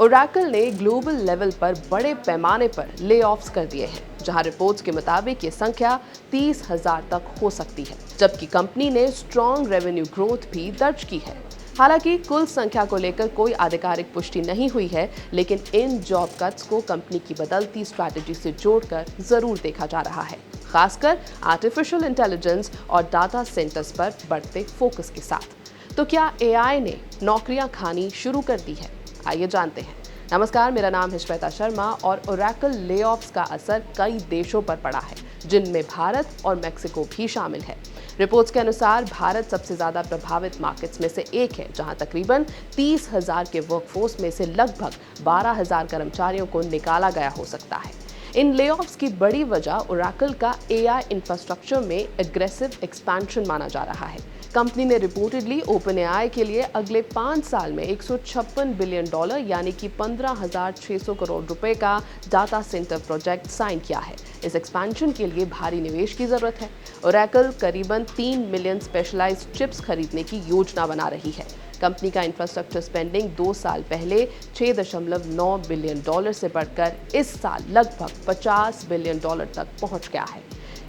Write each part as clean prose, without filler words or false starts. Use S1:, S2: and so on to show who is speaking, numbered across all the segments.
S1: Oracle ने global level पर बड़े पैमाने पर ले ऑफ्स कर दिए हैं, जहां रिपोर्ट्स के मुताबिक ये संख्या 30,000 तक हो सकती है, जबकि कंपनी ने स्ट्रॉन्ग रेवेन्यू ग्रोथ भी दर्ज की है। हालांकि कुल संख्या को लेकर कोई आधिकारिक पुष्टि नहीं हुई है, लेकिन इन जॉब कट्स को कंपनी की बदलती स्ट्रैटेजी से जोड़कर जरूर देखा जा रहा है, खासकर आर्टिफिशियल इंटेलिजेंस और डाटा सेंटर्स पर बढ़ते फोकस के साथ। तो क्या एआई ने नौकरियां खानी शुरू कर दी है? आइए जानते हैं। नमस्कार, मेरा नाम है श्वेता शर्मा और ओरेकल लेऑफ्स का असर कई देशों पर पड़ा है, जिनमें भारत और मेक्सिको भी शामिल है। रिपोर्ट्स के अनुसार भारत सबसे ज्यादा प्रभावित मार्केट्स में से एक है, जहां तकरीबन 30,000 के वर्कफोर्स में से लगभग 12,000 कर्मचारियों को निकाला गया हो सकता है। इन लेऑफ्स की बड़ी वजह ओरेकल का एआई इंफ्रास्ट्रक्चर में एग्रेसिव एक्सपेंशन माना जा रहा है। कंपनी ने रिपोर्टेडली ओपन एआई के लिए अगले 5 साल में $156 बिलियन यानी कि 15,600 करोड़ रुपए का डाटा सेंटर प्रोजेक्ट साइन किया है। इस एक्सपेंशन के लिए भारी निवेश की जरूरत है। ओरेकल करीबन 3 मिलियन स्पेशलाइज्ड चिप्स खरीदने की योजना बना रही है। कंपनी का इंफ्रास्ट्रक्चर स्पेंडिंग 2 साल पहले $6.9 बिलियन से बढ़कर इस साल लगभग $50 बिलियन तक पहुंच गया है।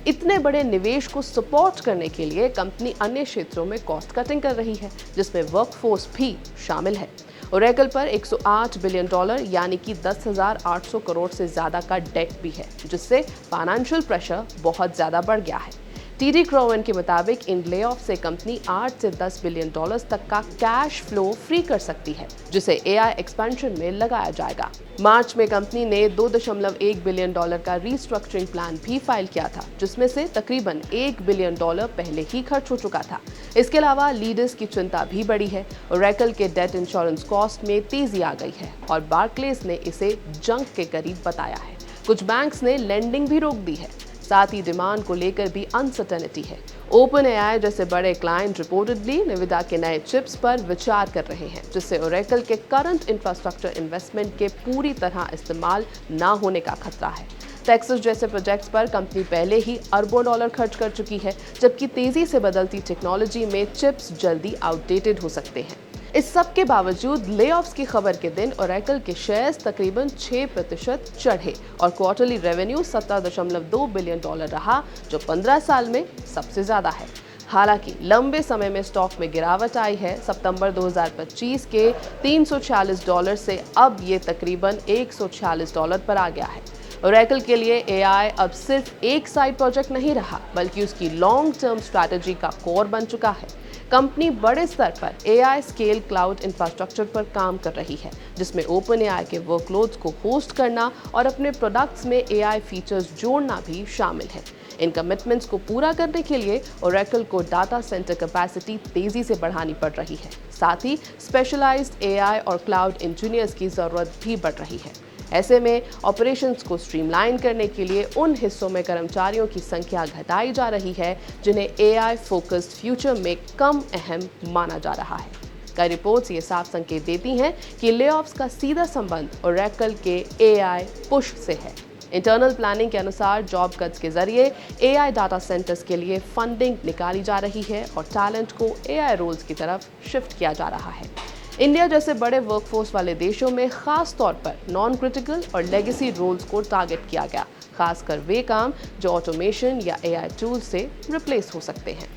S1: इतने बड़े निवेश को सपोर्ट करने के लिए कंपनी अन्य क्षेत्रों में कॉस्ट कटिंग कर रही है, जिसमें वर्कफोर्स भी शामिल है। ओरेकल पर $108 बिलियन यानी कि 10,800 करोड़ से ज्यादा का डेट भी है, जिससे फाइनेंशियल प्रेशर बहुत ज्यादा बढ़ गया है। टीडी क्रोवन के मुताबिक इन लेऑफ से कंपनी 8 से 10 बिलियन डॉलर्स तक का कैश फ्लो फ्री कर सकती है, जिसे एआई एक्सपेंशन में लगाया जाएगा। मार्च में कंपनी ने $2.1 बिलियन का रीस्ट्रक्चरिंग प्लान भी फाइल किया था, जिसमें से तकरीबन $1 बिलियन पहले ही खर्च हो चुका था। इसके अलावा लीडर्स की चिंता भी बढ़ी है। ओरेकल के डेट इंश्योरेंस कॉस्ट में तेजी आ गई है और बार्कलेस ने इसे जंक के करीब बताया है। कुछ बैंक्स ने लेंडिंग भी रोक दी है। साथ ही डिमांड को लेकर भी अनसर्टेनिटी है। ओपन एआई जैसे बड़े क्लाइंट रिपोर्टेडली निविदा के नए चिप्स पर विचार कर रहे हैं, जिससे ओरेकल के करंट इंफ्रास्ट्रक्चर इन्वेस्टमेंट के पूरी तरह इस्तेमाल ना होने का खतरा है। टेक्सास जैसे प्रोजेक्ट्स पर कंपनी पहले ही अरबों डॉलर खर्च कर चुकी है, जबकि तेजी से बदलती टेक्नोलॉजी में चिप्स जल्दी आउटडेटेड हो सकते हैं। इस सब के बावजूद लेऑफ्स की खबर के दिन ओरेकल के शेयर्स तकरीबन 6% चढ़े और क्वार्टरली रेवेन्यू $17.2 बिलियन रहा, जो 15 साल में सबसे ज्यादा है। हालांकि लंबे समय में स्टॉक में गिरावट आई है। सितंबर 2025 के $346 से अब ये तकरीबन $146 पर आ गया है। ओरेकल के लिए एआई अब सिर्फ एक साइड प्रोजेक्ट नहीं रहा, बल्कि उसकी लॉन्ग टर्म स्ट्रैटेजी का कोर बन चुका है। कंपनी बड़े स्तर पर एआई स्केल क्लाउड इंफ्रास्ट्रक्चर पर काम कर रही है, जिसमें ओपन एआई के वर्कलोड्स को होस्ट करना और अपने प्रोडक्ट्स में एआई फीचर्स जोड़ना भी शामिल है। इन कमिटमेंट्स को पूरा करने के लिए ओरेकल को डाटा सेंटर कैपेसिटी तेजी से बढ़ानी पड़ रही है। साथ ही स्पेशलाइज्ड एआई और क्लाउड इंजीनियर्स की जरूरत भी बढ़ रही है। ऐसे में ऑपरेशंस को स्ट्रीमलाइन करने के लिए उन हिस्सों में कर्मचारियों की संख्या घटाई जा रही है, जिन्हें एआई फोकस्ड फ्यूचर में कम अहम माना जा रहा है। कई रिपोर्ट्स ये साफ संकेत देती हैं कि लेऑफ्स का सीधा संबंध ओरेकल के एआई पुश से है। इंटरनल प्लानिंग के अनुसार जॉब कट्स के जरिए एआई डाटा सेंटर्स के लिए फंडिंग निकाली जा रही है और टैलेंट को एआई रोल्स की तरफ शिफ्ट किया जा रहा है। इंडिया जैसे बड़े वर्कफोर्स वाले देशों में खास तौर पर नॉन क्रिटिकल और लेगेसी रोल्स को टारगेट किया गया, खासकर वे काम जो ऑटोमेशन या एआई टूल से रिप्लेस हो सकते हैं।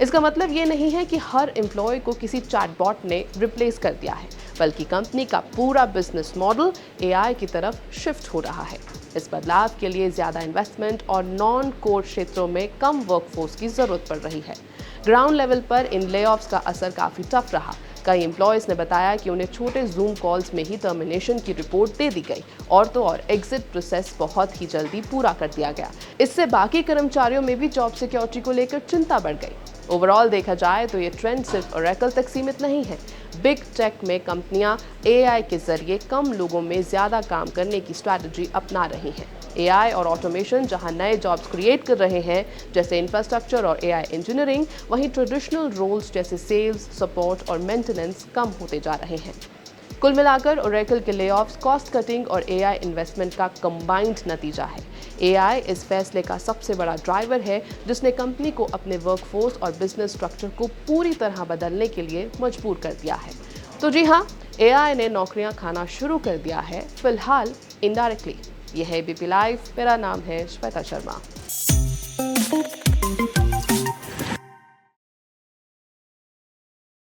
S1: इसका मतलब ये नहीं है कि हर एम्प्लॉय को किसी चैटबॉट ने रिप्लेस कर दिया है, बल्कि कंपनी का पूरा बिजनेस मॉडल एआई की तरफ शिफ्ट हो रहा है। इस बदलाव के लिए ज़्यादा इन्वेस्टमेंट और नॉन कोर क्षेत्रों में कम वर्कफोर्स की जरूरत पड़ रही है। ग्राउंड लेवल पर इन लेऑफ्स का असर काफ़ी टफ रहा। कई एम्प्लॉयज़ ने बताया कि उन्हें छोटे जूम कॉल्स में ही टर्मिनेशन की रिपोर्ट दे दी गई और तो और एग्जिट प्रोसेस बहुत ही जल्दी पूरा कर दिया गया। इससे बाकी कर्मचारियों में भी जॉब सिक्योरिटी को लेकर चिंता बढ़ गई। ओवरऑल देखा जाए तो ये ट्रेंड सिर्फ ओरेकल तक सीमित नहीं है। बिग टेक में कंपनियां एआई के जरिए कम लोगों में ज़्यादा काम करने की स्ट्रैटेजी अपना रही हैं। एआई और ऑटोमेशन जहां नए जॉब्स क्रिएट कर रहे हैं, जैसे इंफ्रास्ट्रक्चर और एआई इंजीनियरिंग, वहीं ट्रेडिशनल रोल्स जैसे सेल्स, सपोर्ट और मेंटेनेंस कम होते जा रहे हैं। कुल मिलाकर ओरेकल के लेऑफ्स कॉस्ट कटिंग और एआई इन्वेस्टमेंट का कंबाइंड नतीजा है। एआई इस फैसले का सबसे बड़ा ड्राइवर है, जिसने कंपनी को अपने वर्कफोर्स और बिजनेस स्ट्रक्चर को पूरी तरह बदलने के लिए मजबूर कर दिया है। तो जी हाँ, एआई ने नौकरियां खाना शुरू कर दिया है, फिलहाल इनडायरेक्टली। यह है एबीपी लाइव, मेरा नाम है श्वेता शर्मा।